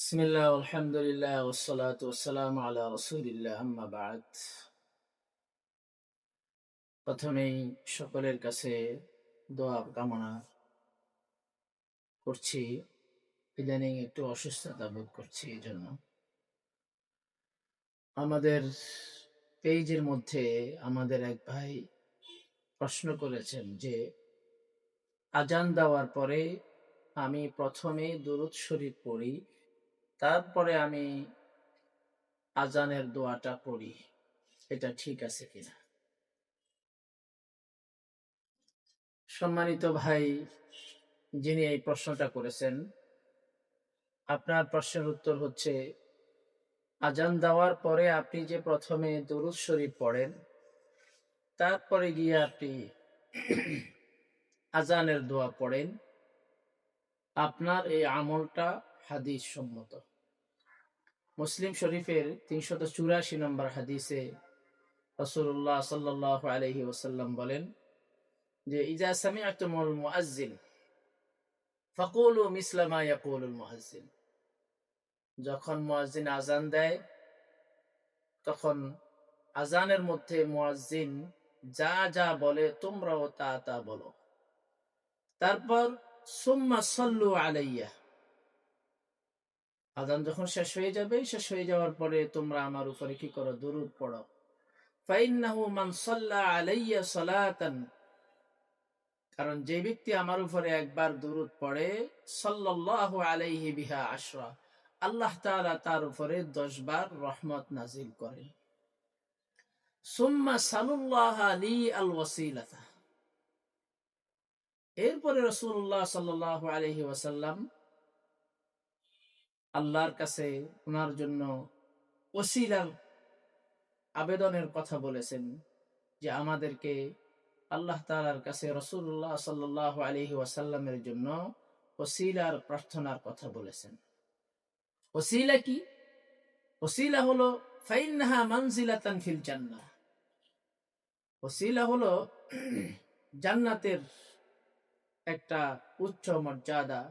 বিসমিল্লাহ আলহামদুলিল্লাহ ওয়াসসালাতু ওয়াসসালামু আলা রাসূলিল্লাহ আম্মা বা'দ। প্রথমেই সকলের কাছে দোয়া কামনা করছি। ইদানিং একটু অসুস্থতা বোধ করছি, এই জন্য আমাদের পেজের মধ্যে আমাদের এক ভাই প্রশ্ন করেছেন যে আজান দেওয়ার পরে আমি প্রথমে দুরূদ শরীফ পড়ি, তারপরে আমি আজানের দোয়াটা পড়ি, এটা ঠিক আছে কিনা? সম্মানিত ভাই, যিনি এই প্রশ্নটা করেছেন, আপনার প্রশ্নের উত্তর হচ্ছে, আজান দেওয়ার পরে আপনি যে প্রথমে দুরূদ শরীফ পড়েন, তারপরে গিয়ে আপনি আজানের দোয়া পড়েন, আপনার এই আমলটা হাদিস সম্মত। মুসলিম শরীফের 384 নম্বর হাদিসে রাসূলুল্লাহ সাল্লাল্লাহু আলাইহি ওয়াসাল্লাম বলেন যে ইজা সামি'তুমুল মুআজ্জিন ফাকুলু মিসলা মা ইয়াকুলুল মুআজ্জিন। যখন মুয়াজ্জিন আজান দেয়, তখন আজানের মধ্যে মুয়াজ্জিন যা যা বলে তোমরাও তা তা বলো। তারপর সুম্মা সাল্লু আলাইয়া, আজান যখন শেষ হয়ে যাবে, শেষ হয়ে যাওয়ার পরে তোমরা আমার উপরে কি করো? দুরূদ পড়ো। ফাইন্নাহু মান সাল্লা আলাইয়া সালাতান, কারণ যে ব্যক্তি আমার উপরে একবার দুরূদ পড়ে, সাল্লাল্লাহু আলাইহি বিহা আশরা, আল্লাহ তাআলা তার উপরে 10 বার রহমত নাজিল করেন। সুম্মা সালুল্লাহ লি আল ওয়াসিলাতা, এরপরে রাসূলুল্লাহ সাল্লাল্লাহু আলাইহি ওয়াসাল্লাম আল্লাহর কাছে ওনার জন্য ওসিলার আবেদনের কথা বলেছেন, যে আমাদেরকে আল্লাহ তাআলার কাছে রাসূলুল্লাহ সাল্লাল্লাহু আলাইহি ওয়াসাল্লামের জন্য ওসিলার প্রার্থনার কথা বলেছেন। ওসিলা কি? ওসিলা হলো ফাইন্নাহা মানজিলাতান ফিল জান্নাহ, ওসিলা হলো জান্নাতের একটা উচ্চ মর্যাদা।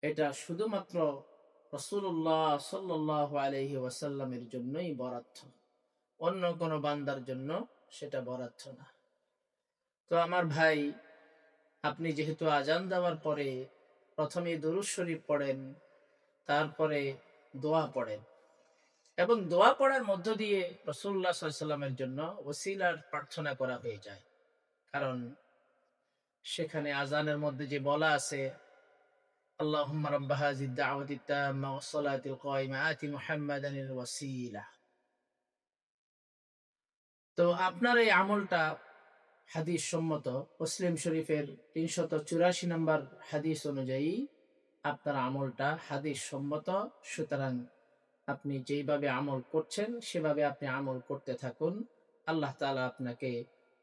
এটা শুধুমাত্র রাসূলুল্লাহ সাল্লাল্লাহু আলাইহি ওয়াসাল্লামের জন্যই বরাদ্দ, অন্য কোনো বান্দার জন্য সেটা বরাদ্দ না। তো আমার ভাই, আপনি যেহেতু আজান দেওয়ার পরে প্রথমে দুরূদ শরীফ পড়েন, তারপরে দোয়া পড়েন, এবং দোয়া পড়ার মধ্য দিয়ে রাসূলুল্লাহ সাল্লাল্লাহু আলাইহি ওয়াসাল্লামের জন্য ওসিলার প্রার্থনা করা হয়ে যায়। কারণ সেখানে আজানের মধ্যে যে বলা আছে, আল্লাহুম্মা রাব্বা হাযিদ দাওয়াতিত তাম্মা ওয়াস সালাতিল কায়িমা আতি মুহাম্মাদানিল ওয়াসিলা। তো আপনার এই আমলটা হাদিস সম্মত। মুসলিম শরীফের 384 নম্বর হাদিস অনুযায়ী আপনার আমলটা হাদিস সম্মত। সুতরাং আপনি যেইভাবে আমল করছেন সেভাবে আপনি আমল করতে থাকুন। আল্লাহ তাআলা আপনাকে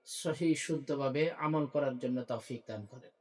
সহি শুদ্ধভাবে আমল করার জন্য তৌফিক দান করেন।